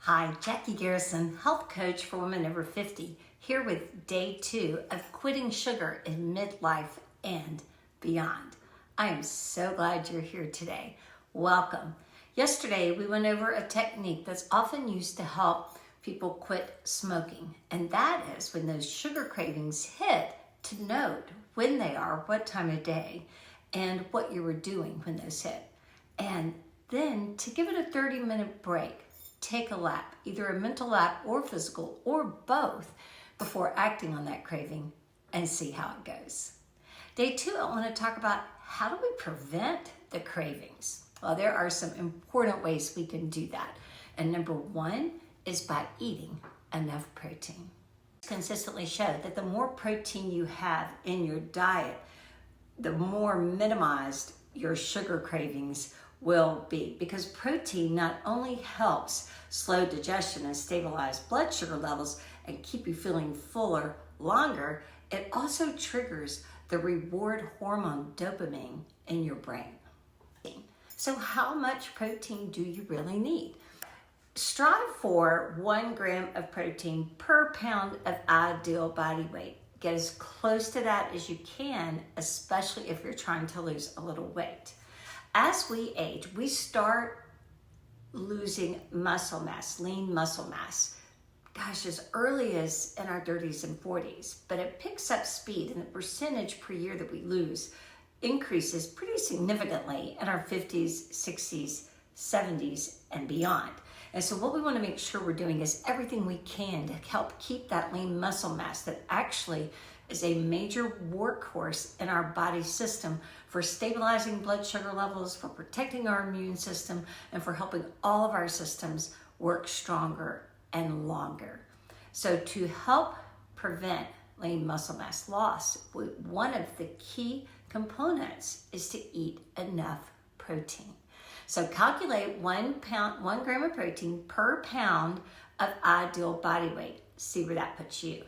Hi, Jackie Garrison, health coach for women over 50, here with day 2 of quitting sugar in midlife and beyond. I am so glad you're here today. Welcome. Yesterday, we went over a technique that's often used to help people quit smoking, and that is when those sugar cravings hit, to note when they are, what time of day, and what you were doing when those hit. And then to give it a 30-minute break. Take a lap, either a mental lap or physical or both, before acting on that craving and see how it goes. Day 2, I want to talk about how do we prevent the cravings? Well, there are some important ways we can do that. And number 1 is by eating enough protein. Consistently show that the more protein you have in your diet, the more minimized your sugar cravings will be, because protein not only helps slow digestion and stabilize blood sugar levels and keep you feeling fuller longer, it also triggers the reward hormone dopamine in your brain. So how much protein do you really need? Strive for 1 gram of protein per pound of ideal body weight. Get as close to that as you can, especially if you're trying to lose a little weight. As we age, we start losing muscle mass, lean muscle mass, as early as in our 30s and 40s, but it picks up speed, and the percentage per year that we lose increases pretty significantly in our 50s, 60s, 70s, and beyond. And so what we want to make sure we're doing is everything we can to help keep that lean muscle mass that actually is a major workhorse in our body system for stabilizing blood sugar levels, for protecting our immune system, and for helping all of our systems work stronger and longer. So to help prevent lean muscle mass loss, one of the key components is to eat enough protein. So calculate 1 gram of protein per pound of ideal body weight. See where that puts you.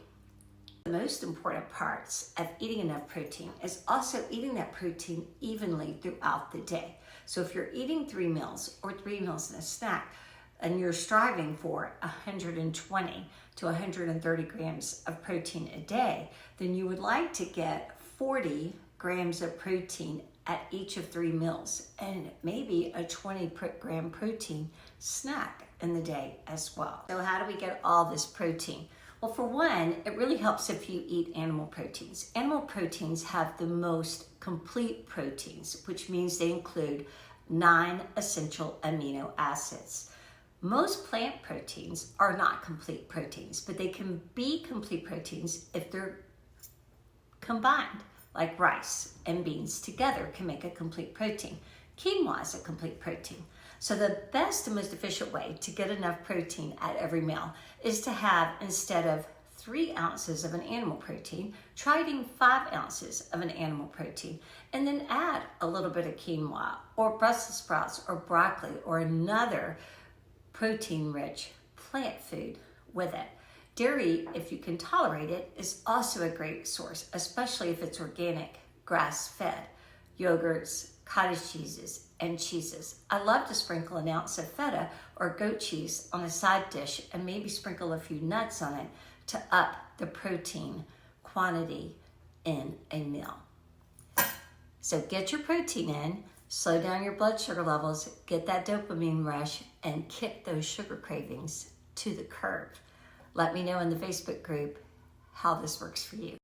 The most important parts of eating enough protein is also eating that protein evenly throughout the day. So if you're eating 3 meals or 3 meals and a snack, and you're striving for 120 to 130 grams of protein a day, then you would like to get 40 grams of protein at each of 3 meals, and maybe a 20-gram protein snack in the day as well. So how do we get all this protein? Well, for one, it really helps if you eat animal proteins. Animal proteins have the most complete proteins, which means they include 9 essential amino acids. Most plant proteins are not complete proteins, but they can be complete proteins if they're combined, like rice and beans together can make a complete protein. Quinoa is a complete protein. So the best and most efficient way to get enough protein at every meal is to have, instead of 3 ounces of an animal protein, try eating 5 ounces of an animal protein, and then add a little bit of quinoa or Brussels sprouts or broccoli or another protein-rich plant food with it. Dairy, if you can tolerate it, is also a great source, especially if it's organic, grass-fed. Yogurts, cottage cheeses, and cheeses. I love to sprinkle an ounce of feta or goat cheese on a side dish and maybe sprinkle a few nuts on it to up the protein quantity in a meal. So get your protein in, slow down your blood sugar levels, get that dopamine rush, and kick those sugar cravings to the curb. Let me know in the Facebook group how this works for you.